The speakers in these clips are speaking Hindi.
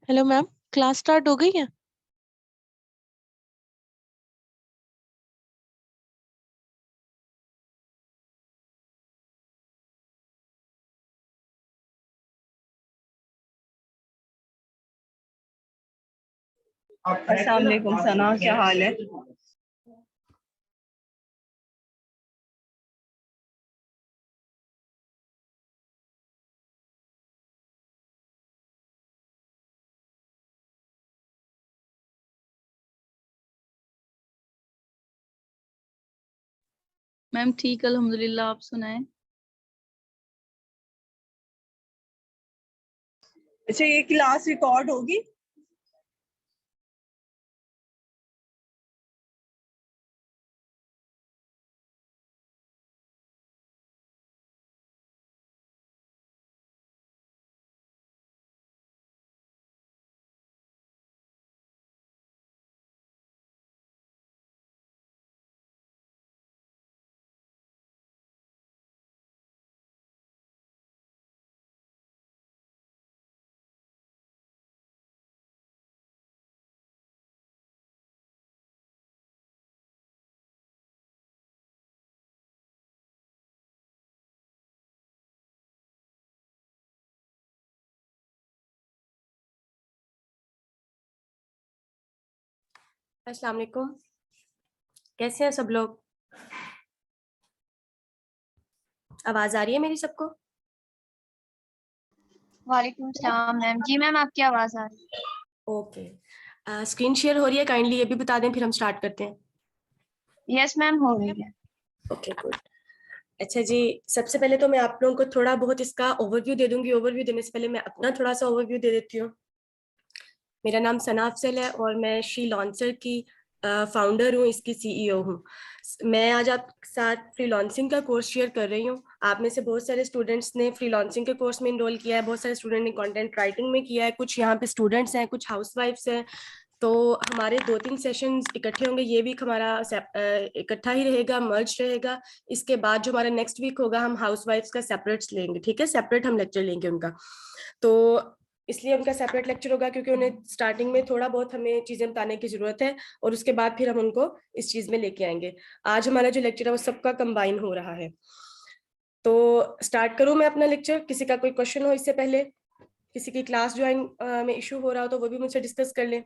हेलो मैम, क्लास स्टार्ट हो गई है। अस्सलाम वालेकुम सना, क्या हाल है? मैम ठीक अल्हम्दुलिल्लाह, आप सुनाएं। अच्छा, ये क्लास रिकॉर्ड होगी? अस्सलाम वालेकुम। कैसे हैं सब लोग? आवाज आ रही है मेरी सबको? वालेकुम सलाम मैम। जी मैम, आपकी आवाज आ रही है। ओके। स्क्रीन शेयर हो रही है? काइंडली ये भी बता दें, फिर हम स्टार्ट करते हैं। यस मैम, हो रही है। Okay good. अच्छा जी, सबसे पहले तो मैं आप लोगों को थोड़ा बहुत इसका ओवरव्यू दे दूंगी। ओवरव्यू देने से पहले मैं अपना थोड़ा सा ओवरव्यू दे देती हूँ। मेरा नाम सना अफजल है और मैं श्री लॉन्सर की फाउंडर हूँ, इसकी सीईओ हूँ। मैं आज आपके साथ फ्रीलांसिंग का कोर्स शेयर कर रही हूँ। आप में से बहुत सारे स्टूडेंट्स ने फ्रीलांसिंग के कोर्स में इनरोल किया है, बहुत सारे स्टूडेंट ने कंटेंट राइटिंग में किया है, कुछ यहाँ पे स्टूडेंट्स हैं, कुछ हाउसवाइफ्स हैं। तो हमारे 2-3 सेशंस इकट्ठे होंगे। ये वीक हमारा इकट्ठा ही रहेगा, मर्ज रहेगा। इसके बाद जो हमारा नेक्स्ट वीक होगा, हम हाउसवाइफ्स का सेपरेट लेंगे, ठीक है? सेपरेट हम लेक्चर लेंगे उनका। तो इसलिए उनका सेपरेट लेक्चर होगा क्योंकि उन्हें स्टार्टिंग में थोड़ा बहुत हमें चीजें बताने की जरूरत है और उसके बाद फिर हम उनको इस चीज में लेके आएंगे। आज हमारा जो लेक्चर है वो सबका कंबाइन हो रहा है। तो स्टार्ट करूं मैं अपना लेक्चर? किसी का कोई क्वेश्चन हो इससे पहले? किसी की क्लास ज्वाइन में इशू हो रहा हो तो वो भी मुझसे डिस्कस कर ले।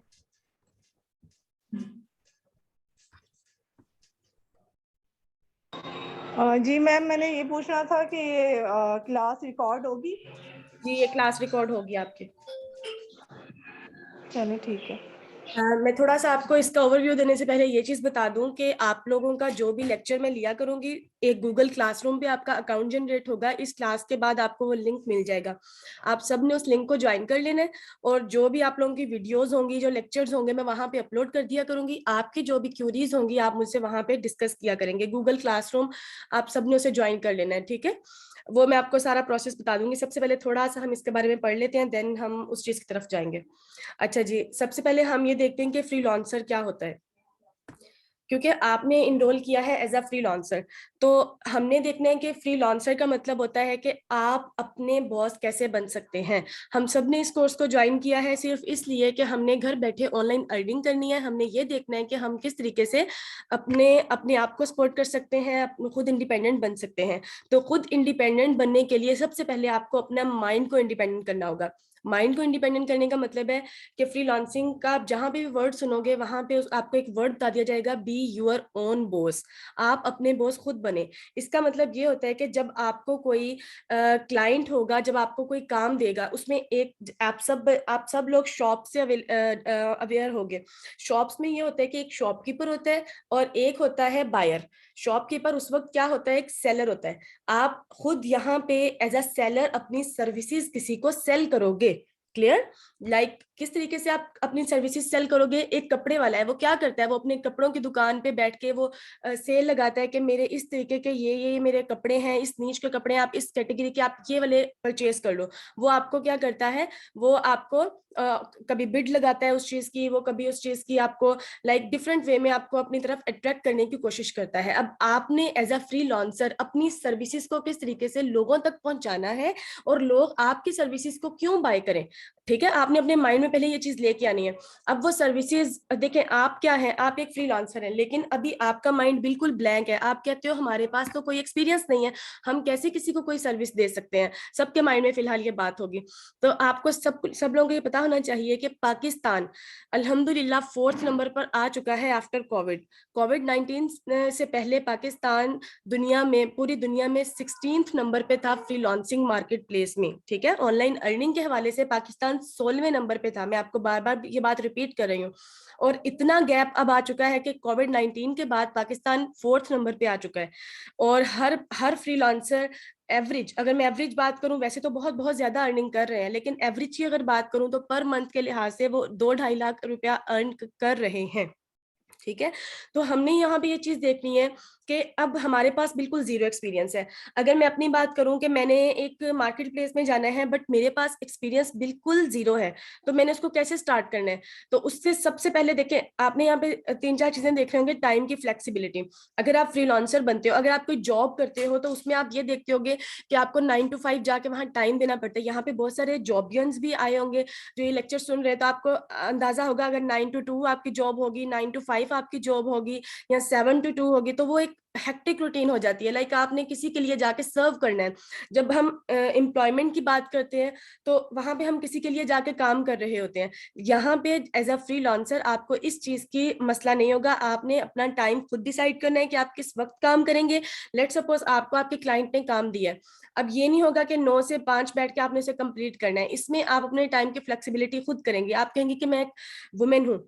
जी मैम, मैंने ये पूछना था कि ये क्लास रिकॉर्ड होगी? जी, ये क्लास रिकॉर्ड होगी आपकी। चलिए ठीक है। मैं थोड़ा सा आपको इसका ओवरव्यू देने से पहले ये चीज बता दूं कि आप लोगों का जो भी लेक्चर मैं लिया करूंगी, एक गूगल क्लासरूम पे आपका अकाउंट जनरेट होगा। इस क्लास के बाद आपको वो लिंक मिल जाएगा। आप सब ने उस लिंक को ज्वाइन कर लेना है और जो भी आप लोगों की वीडियोस होंगी, जो लेक्चर्स होंगे, मैं वहां पे अपलोड कर दिया करूंगी। आपकी जो भी क्यूरीज होंगी आप मुझसे वहां पे डिस्कस किया करेंगे। गूगल क्लासरूम आप सब ने उसे ज्वाइन कर लेना है, ठीक है? वो मैं आपको सारा प्रोसेस बता दूंगी। सबसे पहले थोड़ा सा हम इसके बारे में पढ़ लेते हैं, देन हम उस चीज की तरफ जाएंगे। अच्छा जी, सबसे पहले हम ये देखते हैं कि फ्रीलांसर क्या होता है। क्योंकि आपने इनरोल किया है एज अ फ्रीलांसर, तो हमने देखना है कि फ्रीलांसर का मतलब होता है कि आप अपने बॉस कैसे बन सकते हैं। हम सब ने इस कोर्स को ज्वाइन किया है सिर्फ इसलिए कि हमने घर बैठे ऑनलाइन अर्निंग करनी है। हमने ये देखना है कि हम किस तरीके से अपने अपने आप को सपोर्ट कर सकते हैं, खुद इंडिपेंडेंट बन सकते हैं। तो खुद इंडिपेंडेंट बनने के लिए सबसे पहले आपको अपना माइंड को इंडिपेंडेंट करना होगा। माइंड को इंडिपेंडेंट करने का मतलब है कि फ्रीलांसिंग का आप जहां पे भी वर्ड सुनोगे वहां पे आपको एक वर्ड बता दिया जाएगा, बी यूर ओन बॉस। आप अपने बॉस खुद बने। इसका मतलब ये होता है कि जब आपको कोई क्लाइंट होगा, जब आपको कोई काम देगा, उसमें एक आप सब लोग शॉप से अवेयर होंगे। शॉप्स में ये होता है कि एक शॉपकीपर होता है और एक होता है बायर। शॉपकीपर उस वक्त क्या होता है, एक सेलर होता है। आप खुद यहाँ पे एज अ सेलर अपनी सर्विसेज किसी को सेल करोगे। क्लियर? लाइक किस तरीके से आप अपनी सर्विसेज सेल करोगे? एक कपड़े वाला है, वो क्या करता है, वो अपने कपड़ों की दुकान पे बैठ के वो सेल लगाता है कि मेरे इस तरीके के ये मेरे कपड़े हैं, इस नीच के कपड़े हैं, आप इस कैटेगरी के आप ये वाले परचेज कर लो। वो आपको क्या करता है, वो आपको कभी बिड लगाता है उस चीज की, वो कभी उस चीज की आपको लाइक डिफरेंट वे में आपको अपनी तरफ अट्रैक्ट करने की कोशिश करता है। अब आपने एज अ फ्री लॉन्सर अपनी सर्विसेज को किस तरीके से लोगों तक पहुंचाना है और लोग आपकी सर्विसेज को क्यों बाय करें। ठीक है, आपने अपने माइंड में पहले ये चीज लेके आनी है। अब वो सर्विसेज देखें, आप क्या है, आप एक फ्रीलांसर हैं, लेकिन अभी आपका माइंड बिल्कुल ब्लैंक है। आप कहते हो हमारे पास तो कोई एक्सपीरियंस नहीं है, हम कैसे किसी को कोई सर्विस दे सकते हैं। सबके माइंड में फिलहाल ये बात होगी। तो आपको सब लोगों को ये पता होना चाहिए कि पाकिस्तान अल्हम्दुलिल्लाह 4th नंबर पर आ चुका है आफ्टर कोविड-19 से पहले पाकिस्तान दुनिया में, पूरी दुनिया में 16th नंबर पे था फ्रीलांसिंग मार्केट प्लेस में। ठीक है, ऑनलाइन अर्निंग के हवाले से पाकिस्तान 16वें नंबर पे था। मैं आपको बार बार ये बात रिपीट कर रही हूँ। और इतना गैप अब आ चुका है कि कोविड-19 के बाद पाकिस्तान 4th नंबर पे आ चुका है। और हर फ्रीलांसर एवरेज, अगर मैं एवरेज बात करूं, वैसे तो बहुत बहुत ज्यादा अर्निंग कर रहे हैं, लेकिन एवरेज की अगर बात करूं तो पर मंथ के लिहाज से वो 2-2.5 लाख रुपया अर्न कर रहे हैं। ठीक है, तो हमने यहाँ पे ये चीज देखनी है कि अब हमारे पास बिल्कुल जीरो एक्सपीरियंस है। अगर मैं अपनी बात करूं कि मैंने एक मार्केट प्लेस में जाना है बट मेरे पास एक्सपीरियंस बिल्कुल जीरो है, तो मैंने उसको कैसे स्टार्ट करना है। तो उससे सबसे पहले देखें, आपने यहाँ पे 3-4 चीजें देख रहे होंगे। टाइम की फ्लेक्सिबिलिटी, अगर आप फ्रीलांसर बनते हो, अगर आप कोई जॉब करते हो, तो उसमें आप ये देखते होंगे कि आपको 9 to 5 जाके वहां टाइम देना पड़ता है। यहाँ पे बहुत सारे जॉबियंस भी आए होंगे जो ये लेक्चर सुन रहे हैं, तो आपको अंदाजा होगा अगर 9 to 2 आपकी जॉब होगी, 9 to 5 आपकी जॉब होगी, या 7 to 2 होगी, तो वो एक हेक्टिक रूटीन हो जाती है। लाइक आपने किसी के लिए जाके सर्व करना है। जब हम एम्प्लॉयमेंट की बात करते हैं तो वहां पे हम किसी के लिए जाके काम कर रहे होते हैं। यहाँ पे एज अ फ्रीलांसर आपको इस चीज की मसला नहीं होगा। आपने अपना टाइम खुद डिसाइड करना है कि आप किस वक्त काम करेंगे। लेट सपोज आपको आपके क्लाइंट ने काम दिया है, अब ये नहीं होगा कि 9 से 5 बैठ के आपने उसे कंप्लीट करना है। इसमें आप अपने टाइम की फ्लेक्सिबिलिटी खुद करेंगे। आप कहेंगे कि मैं एक वुमेन हूँ,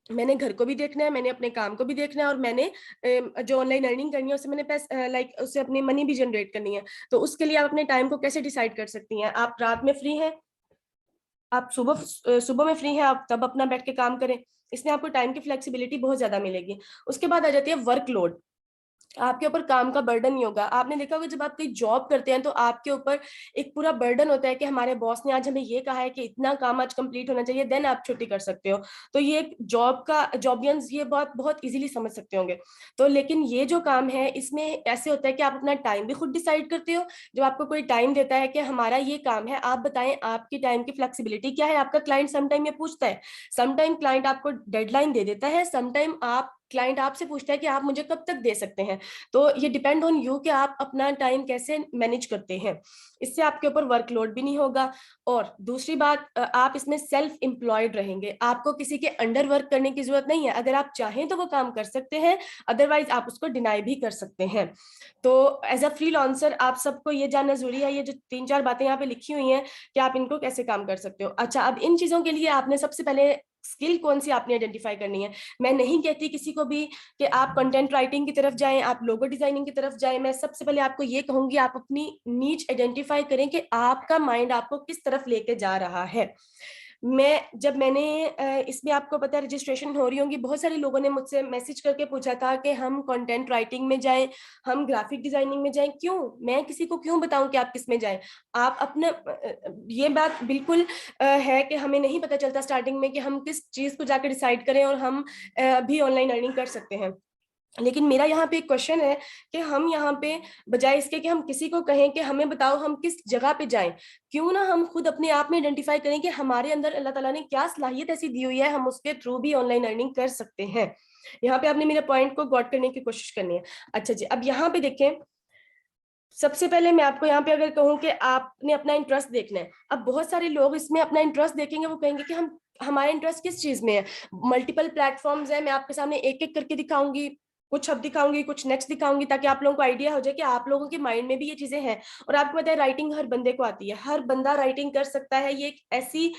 मैंने घर को भी देखना है, मैंने अपने काम को भी देखना है, और मैंने जो ऑनलाइन अर्निंग करनी है उससे मैंने पैसे लाइक उससे अपनी मनी भी जनरेट करनी है। तो उसके लिए आप अपने टाइम को कैसे डिसाइड कर सकती हैं। आप रात में फ्री हैं, आप सुबह में फ्री हैं, आप तब अपना बैठ के काम करें। इसमें आपको टाइम की फ्लेक्सिबिलिटी बहुत ज्यादा मिलेगी। उसके बाद आ जाती है वर्कलोड। आपके ऊपर काम का बर्डन नहीं होगा। आपने देखा होगा जब आप कोई जॉब करते हैं तो आपके ऊपर एक पूरा बर्डन होता है कि हमारे बॉस ने आज हमें ये कहा है कि इतना काम आज कंप्लीट होना चाहिए, देन आप छुट्टी कर सकते हो। तो ये एक जॉबियंस ये बात बहुत इजीली समझ सकते होंगे। तो लेकिन ये जो काम है इसमें ऐसे होता है कि आप अपना टाइम भी खुद डिसाइड करते हो। जब आपको कोई टाइम देता है कि हमारा ये काम है, आप बताएं आपकी टाइम की फ्लेक्सिबिलिटी क्या है। आपका क्लाइंट समटाइम ये पूछता है, समटाइम क्लाइंट आपको डेडलाइन दे देता है, समटाइम क्लाइंट आपसे पूछता है कि आप मुझे कब तक दे सकते हैं। तो ये डिपेंड ऑन यू कि आप अपना टाइम कैसे मैनेज करते हैं। इससे आपके ऊपर वर्कलोड भी नहीं होगा। और दूसरी बात, आप इसमें सेल्फ एम्प्लॉयड रहेंगे। आपको किसी के अंडर वर्क करने की जरूरत नहीं है। अगर आप चाहें तो वो काम कर सकते हैं, अदरवाइज आप उसको डिनाई भी कर सकते हैं। तो एज अ फ्रीलांसर आप सबको ये जानना जरूरी है, ये जो 3-4 बातें यहाँ पे लिखी हुई हैं कि आप इनको कैसे काम कर सकते हो। अच्छा, अब इन चीजों के लिए आपने सबसे पहले स्किल कौन सी आपने आइडेंटिफाई करनी है। मैं नहीं कहती किसी को भी कि आप कंटेंट राइटिंग की तरफ जाएं, आप लोगो डिजाइनिंग की तरफ जाएं। मैं सबसे पहले आपको ये कहूंगी आप अपनी नीच आइडेंटिफाई करें कि आपका माइंड आपको किस तरफ लेके जा रहा है। मैंने इसमें आपको पता है रजिस्ट्रेशन हो रही होंगी, बहुत सारे लोगों ने मुझसे मैसेज करके पूछा था कि हम कंटेंट राइटिंग में जाएं, हम ग्राफिक डिजाइनिंग में जाएं। क्यों, मैं किसी को क्यों बताऊं कि आप किस में जाएं। आप अपना ये बात बिल्कुल है कि हमें नहीं पता चलता स्टार्टिंग में कि हम किस चीज को जाकर डिसाइड करें, और हम भी ऑनलाइन अर्निंग कर सकते हैं। लेकिन मेरा यहाँ पे एक क्वेश्चन है कि हम यहाँ पे बजाय इसके कि हम किसी को कहें कि हमें बताओ हम किस जगह पे जाएं, क्यों ना हम खुद अपने आप में आइडेंटिफाई करें कि हमारे अंदर अल्लाह ताला ने क्या सलाहियत ऐसी दी हुई है, हम उसके थ्रू भी ऑनलाइन अर्निंग कर सकते हैं। यहाँ पे आपने मेरे पॉइंट को गॉट करने की कोशिश करनी है। अच्छा जी, अब यहाँ पे देखें, सबसे पहले मैं आपको यहाँ पे अगर कहूँ कि आपने अपना इंटरेस्ट देखना है। अब बहुत सारे लोग इसमें अपना इंटरेस्ट देखेंगे, वो कहेंगे कि हम हमारा इंटरेस्ट किस चीज में है। मल्टीपल प्लेटफॉर्म्स है, मैं आपके सामने एक एक करके दिखाऊंगी, कुछ अब दिखाऊंगी कुछ नेक्स्ट दिखाऊंगी, ताकि आप लोगों को आइडिया हो जाए कि आप लोगों के माइंड में भी ये चीजें हैं। और आपको पता है राइटिंग हर बंदे को आती है, हर बंदा राइटिंग कर सकता है। ये एक ऐसी,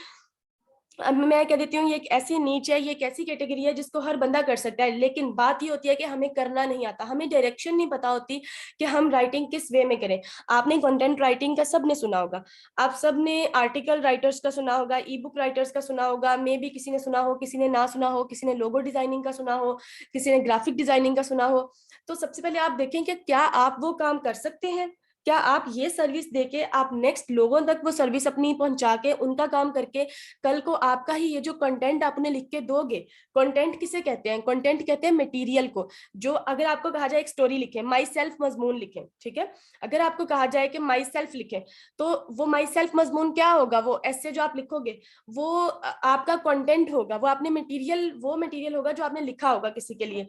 अब मैं कह देती हूँ ये एक ऐसी नीच है, ये एक ऐसी कैटेगरी है जिसको हर बंदा कर सकता है। लेकिन बात ये होती है कि हमें करना नहीं आता, हमें डायरेक्शन नहीं पता होती कि हम राइटिंग किस वे में करें। आपने कंटेंट राइटिंग का सबने सुना होगा, आप सबने आर्टिकल राइटर्स का सुना होगा, ई बुक राइटर्स का सुना होगा, मे भी किसी ने सुना हो, किसी ने ना सुना हो, किसी ने लोगो डिजाइनिंग का सुना हो, किसी ने ग्राफिक डिजाइनिंग का सुना हो। तो सबसे पहले आप देखें कि क्या आप वो काम कर सकते हैं। क्या आप ये सर्विस देके आप नेक्स्ट लोगों तक वो सर्विस अपनी पहुंचा के उनका काम करके कल को आपका ही ये जो कंटेंट आपने लिख के दोगे, कंटेंट किसे कहते हैं? कंटेंट कहते हैं मटेरियल को। जो अगर आपको कहा जाए एक स्टोरी लिखें, माई सेल्फ मजमून लिखें, ठीक है, अगर आपको कहा जाए कि माई सेल्फ लिखें, तो वो माई सेल्फ मजमून क्या होगा? वो ऐसे जो आप लिखोगे वो आपका कंटेंट होगा, वो आपने मटेरियल, वो मटेरियल होगा जो आपने लिखा होगा किसी के लिए।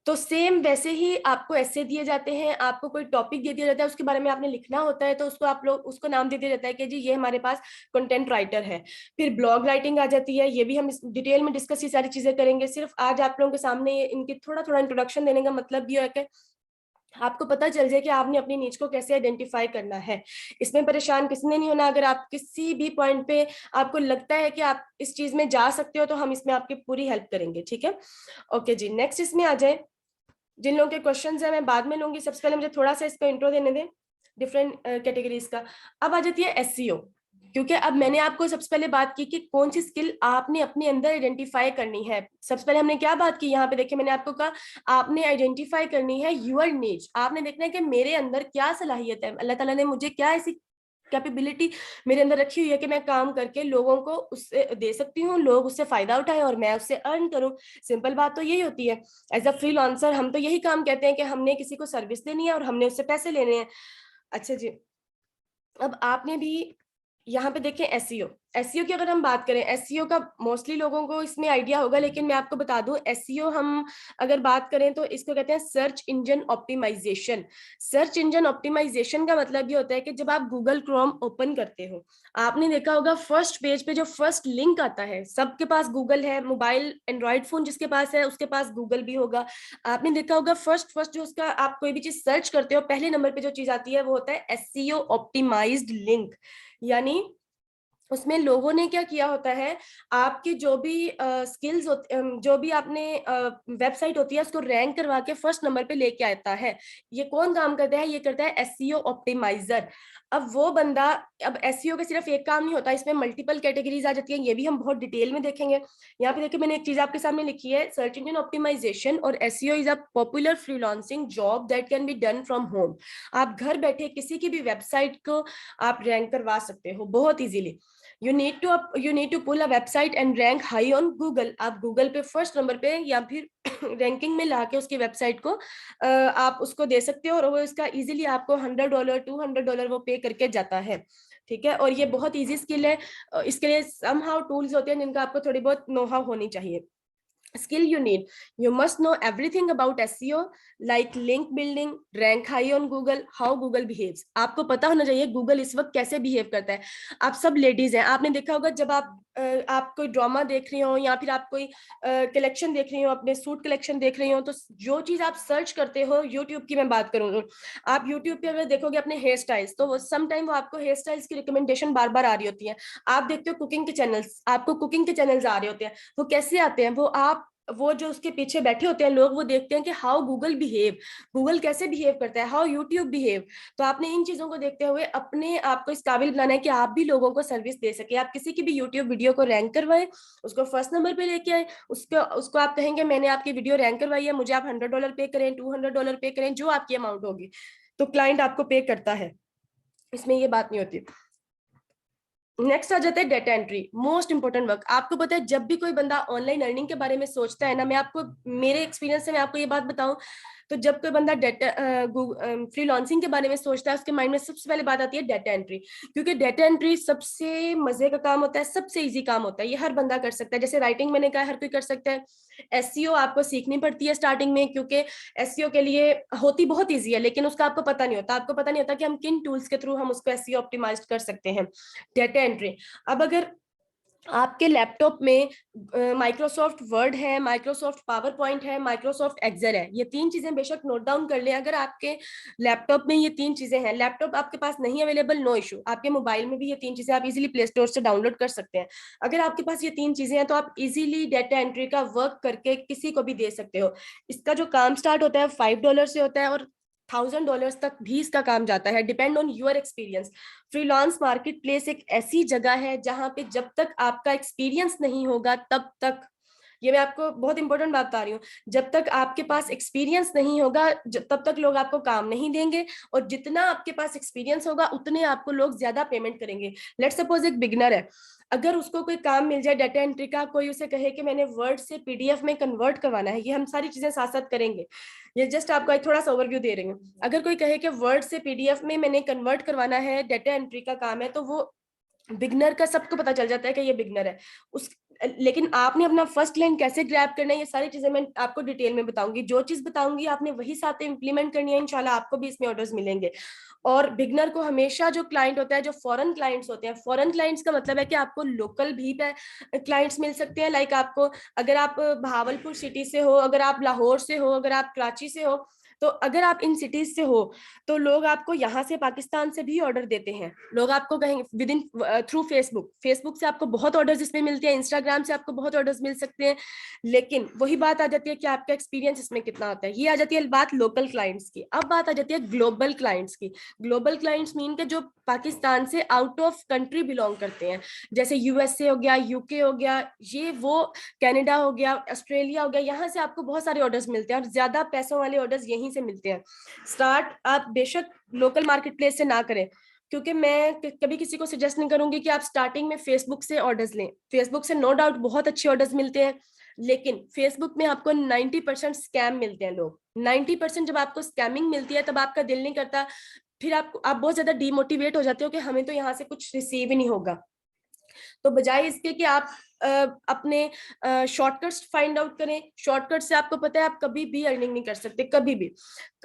तो सेम वैसे ही आपको ऐसे दिए जाते हैं, आपको कोई टॉपिक दे दिया जाता है, उसके बारे में आपने लिखना होता है, तो उसको आप लोग उसको नाम दे दिया जाता है कि जी ये हमारे पास कंटेंट राइटर है। फिर ब्लॉग राइटिंग आ जाती है, ये भी हम डिटेल में डिस्कस ये सारी चीजें करेंगे। सिर्फ आज आप लोगों के सामने इनकी थोड़ा थोड़ा इंट्रोडक्शन देने का मतलब ये है कि आपको पता चल जाए कि आपने अपनी नीच को कैसे आइडेंटिफाई करना है। इसमें परेशान किसने नहीं होना। अगर आप किसी भी पॉइंट पे आपको लगता है कि आप इस चीज में जा सकते हो तो हम इसमें आपकी पूरी हेल्प करेंगे, ठीक है। ओके जी, नेक्स्ट इसमें आ जाए। जिन लोगों के क्वेश्चंस हैं मैं बाद में लूंगी, सबसे पहले मुझे थोड़ा सा इसका इंट्रो देने दें डिफरेंट कैटेगरीज का। अब आ जाती है एसईओ, क्योंकि अब मैंने आपको सबसे पहले बात की कि कौन सी स्किल आपने अपने अंदर आइडेंटिफाई करनी है। सबसे पहले हमने क्या बात की यहाँ पे, देखिए मैंने आपको कहा आपने आइडेंटिफाई करनी है यूर नीड। आपने देखना है कि मेरे अंदर क्या सलाहियत है, अल्लाह ताला ने मुझे क्या ऐसी कैपेबिलिटी मेरे अंदर रखी हुई है कि मैं काम करके लोगों को उससे दे सकती हूँ, लोग उससे फायदा उठाएं और मैं उससे अर्न करूं। सिंपल बात तो यही होती है। एज अ फ्रीलांसर हम तो यही काम कहते हैं कि हमने किसी को सर्विस देनी है और हमने उससे पैसे लेने हैं। अच्छा जी, अब आपने भी यहाँ पे देखें एसईओ। एसईओ की अगर हम बात करें, एसईओ का मोस्टली लोगों को इसमें आइडिया होगा, लेकिन मैं आपको बता दूं एसईओ हम अगर बात करें तो इसको कहते हैं search engine optimisation. Search engine optimisation का मतलब ये होता है कि जब आप गूगल क्रोम ओपन करते हो, आपने देखा होगा फर्स्ट पेज पे जो फर्स्ट लिंक आता है, सबके पास गूगल है, मोबाइल एंड्रॉइड फोन जिसके पास है उसके पास गूगल भी होगा। आपने देखा होगा फर्स्ट जो उसका आप कोई भी चीज सर्च करते हो पहले नंबर पे जो चीज आती है वो होता है एसईओ ऑप्टिमाइज्ड लिंक। यानी उसमें लोगों ने क्या किया होता है, आपके जो भी स्किल्स होते, जो भी आपने वेबसाइट होती है उसको रैंक करवा के फर्स्ट नंबर पे लेके आता है। ये कौन काम करता है? ये करता है एसईओ ऑप्टिमाइजर। अब वो बंदा, अब एसईओ का सिर्फ एक काम नहीं होता, इसमें मल्टीपल कैटेगरीज आ जाती है, ये भी हम बहुत डिटेल में देखेंगे। यहाँ पे देखिए मैंने एक चीज आपके सामने लिखी है, सर्च इंजन ऑप्टिमाइजेशन और SEO is a popular freelancing job that can be done from home. आप घर बैठे किसी की भी वेबसाइट को आप रैंक करवा सकते हो बहुत easily. you need to pull a website and rank high on Google। आप गूगल पे फर्स्ट नंबर पे या फिर रैंकिंग में लाके उसकी वेबसाइट को आप उसको दे सकते हो और वो इसका इजीली आपको $100 $200 वो पे करके जाता है, ठीक है। और ये बहुत इजी स्किल है, इसके लिए समहाउ टूल्स होते हैं जिनका आपको थोड़ी बहुत नो हाउ होनी चाहिए। Skill you need, you must know everything about SEO like link building, rank high on Google, how Google behaves। आपको पता होना चाहिए गूगल इस वक्त कैसे बिहेव करता है। आप सब लेडीज हैं, आपने देखा होगा जब आप कोई ड्रामा देख रही हो या फिर आप कोई कलेक्शन देख रही हो, अपने सूट कलेक्शन देख रही हो, तो जो चीज आप सर्च करते हो, यूट्यूब की मैं बात करूँ, आप यूट्यूब पे अगर देखोगे अपने हेयर स्टाइल्स, तो सम टाइम वो आपको हेयर स्टाइल्स की रिकमेंडेशन बार बार आ रही होती है। आप देखते हो कुकिंग के चैनल्स, आपको कुकिंग के चैनल्स आ रहे होते हैं। वो कैसे आते हैं? वो जो उसके पीछे बैठे होते हैं लोग, वो देखते हैं कि हाउ गूगल बिहेव, गूगल कैसे बिहेव करता है, हाउ यूट्यूब बिहेव। तो आपने इन चीजों को देखते हुए अपने आप को इस काबिल बनाना है कि आप भी लोगों को सर्विस दे सके। आप किसी की भी यूट्यूब वीडियो को रैंक करवाए, उसको फर्स्ट नंबर पे लेके आए, उसको आप कहेंगे मैंने आपकी वीडियो रैंक करवाई है, मुझे आप $100 पे करें, $200 पे करें, जो आपकी अमाउंट होगी, तो क्लाइंट आपको पे करता है, इसमें ये बात नहीं होती। नेक्स्ट आ जाता है data entry, most important work. आपको पता है जब भी कोई बंदा ऑनलाइन अर्निंग के बारे में सोचता है ना, मैं आपको मेरे एक्सपीरियंस से मैं आपको ये बात बताऊं, तो जब कोई बंदा डेटा फ्रीलांसिंग के बारे में सोचता है, उसके माइंड में सबसे पहले बात आती है डेटा एंट्री। क्योंकि डेटा एंट्री सबसे मजे का काम होता है, सबसे इजी काम होता है, ये हर बंदा कर सकता है। जैसे राइटिंग मैंने कहा हर कोई कर सकता है। एसईओ आपको सीखनी पड़ती है स्टार्टिंग में, क्योंकि एसईओ के लिए होती बहुत ईजी है, लेकिन उसका आपको पता नहीं होता। आपको पता नहीं होता कि हम किन टूल्स के थ्रू हम उसको एसईओ ऑप्टिमाइज कर सकते हैं, डेटा एंट्री। अब अगर आपके लैपटॉप में माइक्रोसॉफ्ट वर्ड है, माइक्रोसॉफ्ट पावर पॉइंट है, माइक्रोसॉफ्ट एक्सेल है, ये तीन चीजें बेशक नोट डाउन कर लें। अगर आपके लैपटॉप में ये तीन चीजें हैं, लैपटॉप आपके पास नहीं अवेलेबल, नो इशू, आपके मोबाइल में भी ये तीन चीजें आप इजीली प्ले स्टोर से डाउनलोड कर सकते हैं। अगर आपके पास ये तीन चीजें हैं तो आप इजीली डेटा एंट्री का वर्क करके किसी को भी दे सकते हो। इसका जो काम स्टार्ट होता है $5 से होता है और $1000 तक भी इसका काम जाता है, depend on your experience. Freelance market place एक ऐसी जगह है जहां पे जब तक आपका एक्सपीरियंस नहीं होगा तब तक ये मैं आपको बहुत इंपॉर्टेंट बात बता रही हूँ। जब तक आपके पास एक्सपीरियंस नहीं होगा तब तक लोग आपको काम नहीं देंगे, और जितना आपके पास एक्सपीरियंस होगा उतने आपको लोग ज्यादा पेमेंट करेंगे। लेट्स सपोज एक बिगिनर है, अगर उसको कोई काम मिल जाए डाटा एंट्री का, कोई उसे कहे कि मैंने वर्ड से पीडीएफ में कन्वर्ट करवाना है, ये हम सारी चीजें साथ साथ करेंगे, ये जस्ट आपको एक थोड़ा सा ओवरव्यू दे रही हूँ। अगर कोई कहे कि वर्ड से पीडीएफ में मैंने कन्वर्ट करवाना है, डाटा एंट्री का काम है, तो वो बिगनर का सबको पता चल जाता है कि ये बिगनर है उस। लेकिन आपने अपना फर्स्ट लाइन कैसे ग्रैब करना है, ये सारी चीजें मैं आपको डिटेल में बताऊंगी। जो चीज बताऊंगी आपने वही साथ इंप्लीमेंट करनी है, इंशाल्लाह आपको भी इसमें ऑर्डर्स मिलेंगे। और बिगनर को हमेशा जो क्लाइंट होता है, जो फॉरेन क्लाइंट्स होते हैं, फॉरेन क्लाइंट्स का मतलब है कि आपको लोकल भी क्लाइंट्स मिल सकते हैं। लाइक आपको, अगर आप भावलपुर सिटी से हो, अगर आप लाहौर से हो, अगर आप कराची से हो, तो अगर आप इन सिटीज से हो तो लोग आपको यहाँ से पाकिस्तान से भी ऑर्डर देते हैं। लोग आपको कहेंगे विद इन थ्रू फेसबुक से आपको बहुत ऑर्डर्स इसमें मिलते हैं, इंस्टाग्राम से आपको बहुत ऑर्डर्स मिल सकते हैं। लेकिन वही बात आ जाती है कि आपका एक्सपीरियंस इसमें कितना होता है। ये आ जाती है बात लोकल क्लाइंट्स की। अब बात आ जाती है ग्लोबल क्लाइंट्स की। ग्लोबल क्लाइंट्स मीन के जो पाकिस्तान से आउट ऑफ कंट्री बिलोंग करते हैं, जैसे यूएसए हो गया, यूके हो गया, ये वो, कनाडा हो गया, ऑस्ट्रेलिया हो गया, यहाँ से आपको बहुत सारे ऑर्डर्स मिलते हैं और ज्यादा पैसों वाले ऑर्डर्स यहीं से मिलते हैं। स्टार्ट आप बेशक लोकल मार्केट प्लेस से ना करें, क्योंकि मैं कभी किसी को सजेस्ट नहीं करूंगी कि आप स्टार्टिंग में फेसबुक से ऑर्डर्स लें। फेसबुक से नो डाउट बहुत अच्छे ऑर्डर्स मिलते हैं, लेकिन फेसबुक में आपको 90% स्कैम मिलते हैं। लोग 90% जब आपको स्कैमिंग मिलती है तब आपका दिल नहीं करता, फिर आप बहुत ज्यादा डिमोटिवेट हो जाते हो कि हमें तो यहाँ से कुछ रिसीव ही नहीं होगा। तो बजाय इसके कि आप अपने शॉर्टकट्स फाइंड आउट करें। शॉर्टकट से आपको पता है आप कभी भी अर्निंग नहीं कर सकते, कभी भी।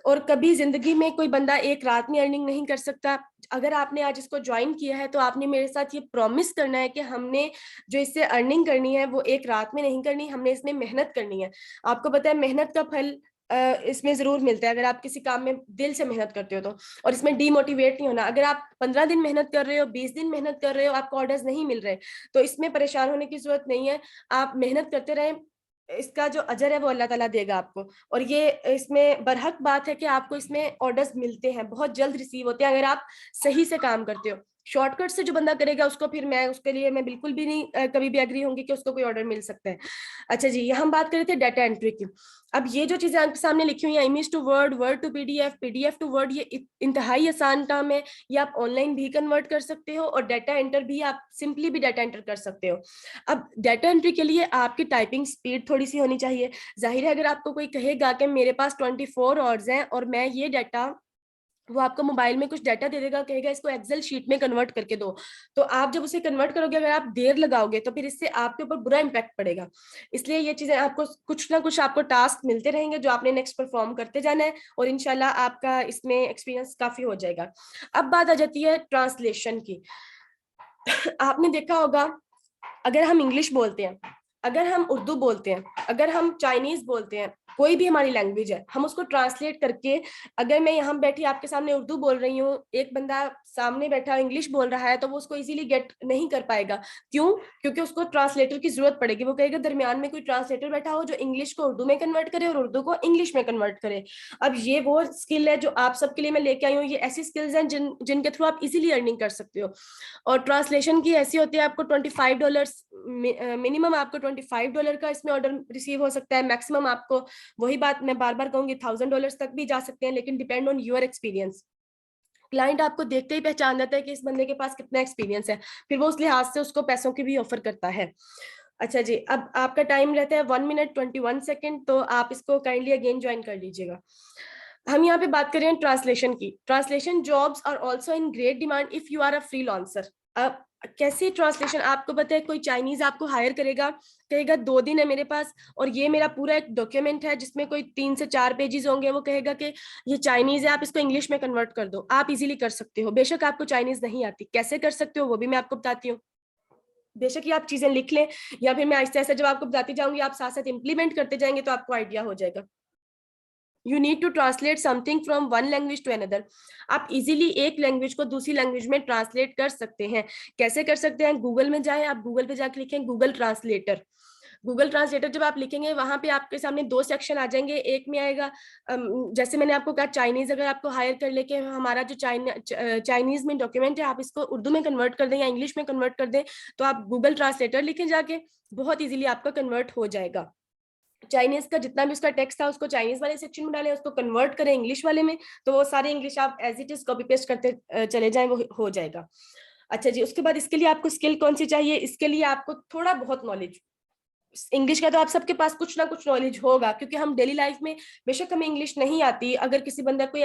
और कभी जिंदगी में कोई बंदा एक रात में अर्निंग नहीं कर सकता। अगर आपने आज इसको ज्वाइन किया है तो आपने मेरे साथ ये प्रॉमिस करना है कि हमने जो इससे अर्निंग करनी है वो एक रात में नहीं करनी, हमने इसमें मेहनत करनी है। आपको पता है मेहनत का फल इसमें जरूर मिलता है अगर आप किसी काम में दिल से मेहनत करते हो तो। और इसमें डीमोटिवेट नहीं होना। अगर आप 15 दिन मेहनत कर रहे हो, 20 दिन मेहनत कर रहे हो, आपको ऑर्डर्स नहीं मिल रहे, तो इसमें परेशान होने की जरूरत नहीं है। आप मेहनत करते रहें, इसका जो अजर है वो अल्लाह ताला देगा आपको। और ये इसमें बरहक बात है कि आपको इसमें ऑर्डर्स मिलते हैं, बहुत जल्द रिसीव होते हैं अगर आप सही से काम करते हो। शॉर्टकट से जो बंदा करेगा उसको फिर मैं उसके लिए मैं बिल्कुल भी नहीं कभी भी एग्री होंगी कि उसको कोई ऑर्डर मिल सकता है। अच्छा जी, हम बात कर रहे थे डाटा एंट्री की। अब ये जो चीजें आपके सामने लिखी हुई है, image to Word, Word to PDF, PDF to Word, ये इंतहाई आसान काम है। ये आप ऑनलाइन भी कन्वर्ट कर सकते हो और डाटा एंटर भी आप सिंपली भी डाटा एंटर कर सकते हो। अब डाटा एंट्री के लिए आपकी टाइपिंग स्पीड थोड़ी सी होनी चाहिए। जाहिर है अगर आपको कोई कहेगा कि मेरे पास 24 आवर्स हैं और मैं ये डाटा, वो आपको मोबाइल में कुछ डाटा दे देगा, कहेगा इसको एक्सेल शीट में कन्वर्ट करके दो, तो आप जब उसे कन्वर्ट करोगे अगर आप देर लगाओगे तो फिर इससे आपके ऊपर बुरा इंपैक्ट पड़ेगा। इसलिए ये चीजें आपको कुछ ना कुछ आपको टास्क मिलते रहेंगे जो आपने नेक्स्ट परफॉर्म करते जाना है और इंशाल्लाह आपका इसमें एक्सपीरियंस काफी हो जाएगा। अब बात आ जाती है ट्रांसलेशन की। आपने देखा होगा अगर हम इंग्लिश बोलते हैं, अगर हम उर्दू बोलते हैं, अगर हम चाइनीज बोलते हैं, कोई भी हमारी लैंग्वेज है, हम उसको ट्रांसलेट करके, अगर मैं यहाँ बैठी आपके सामने उर्दू बोल रही हूँ, एक बंदा सामने बैठा इंग्लिश बोल रहा है, तो वो उसको इजीली गेट नहीं कर पाएगा। क्यों? क्योंकि उसको ट्रांसलेटर की जरूरत पड़ेगी। वो कहेगा दरमियान में कोई ट्रांसलेटर बैठा हो जो इंग्लिश को उर्दू में कन्वर्ट करे और उर्दू को इंग्लिश में कन्वर्ट करे। अब ये वो स्किल है जो आप सबके लिए मैं लेके आई हूँ। ये ऐसी स्किल्स हैं जिनके थ्रू आप इजीली अर्निंग कर सकते हो। और ट्रांसलेशन की ऐसी होती है, आपको $25 मिनिमम, आपको $25 का इसमें ऑर्डर रिसीव हो सकता है। मैक्सिमम आपको, वही बात मैं बार बार कहूंगी, $1000 तक भी जा सकते हैं, लेकिन depend on your experience. Client आपको देखते ही पहचान जाता है कि इस बंदे के पास कितना एक्सपीरियंस है, फिर वो उस लिहाज से उसको पैसों की भी ऑफर करता है। अच्छा जी, अब आपका टाइम रहता है 1 मिनट 21 सेकेंड, तो आप इसको काइंडली अगेन ज्वाइन कर लीजिएगा। हम यहाँ पे बात कर रहे हैं ट्रांसलेशन की। Translation jobs are also in great demand if you are a freelancer. अब कैसे ट्रांसलेशन, आपको पता है कोई चाइनीज आपको हायर करेगा, कहेगा 2 दिन है मेरे पास और ये मेरा पूरा एक डॉक्यूमेंट है जिसमें कोई 3 से 4 पेजेस होंगे, वो कहेगा कि ये चाइनीज है, आप इसको इंग्लिश में कन्वर्ट कर दो। आप इजीली कर सकते हो, बेशक आपको चाइनीज नहीं आती, कैसे कर सकते हो वो भी मैं आपको बताती हूँ। बेशक ये आप चीजें लिख लें या फिर मैं आहिस्ता आहिस्ता जब आपको बताती जाऊंगी आप साथ साथ इंप्लीमेंट करते जाएंगे तो आपको आइडिया हो जाएगा। You need to translate something from one language to another. आप इजीली एक लैंग्वेज को दूसरी लैंग्वेज में ट्रांसलेट कर सकते हैं। कैसे कर सकते हैं? गूगल में जाएं, आप गूगल पे जाके लिखें गूगल ट्रांसलेटर। गूगल ट्रांसलेटर जब आप लिखेंगे वहां पे आपके सामने 2 सेक्शन आ जाएंगे। एक में आएगा जैसे मैंने आपको कहा चाइनीज, अगर आपको हायर कर लेके हमारा जो चाइनीज में डॉक्यूमेंट है आप इसको उर्दू में कन्वर्ट कर दें या इंग्लिश में कन्वर्ट कर दें, तो आप गूगल ट्रांसलेटर लिखें जाके, बहुत इजीली आपका कन्वर्ट हो जाएगा। चाइनीज का जितना भी उसका टेक्स्ट था उसको चाइनीज वाले सेक्शन में डालें, उसको कन्वर्ट करें इंग्लिश वाले में, तो वो सारे इंग्लिश आप as it is copy paste करते चले जाएं, वो हो जाएगा। अच्छा जी, उसके बाद इसके लिए आपको स्किल कौन सी चाहिए? इसके लिए आपको थोड़ा बहुत नॉलेज, इंग्लिश का तो आप सबके पास कुछ ना कुछ नॉलेज होगा, क्योंकि हम डेली लाइफ में बेशक हमें इंग्लिश नहीं आती, अगर किसी बंदा कोई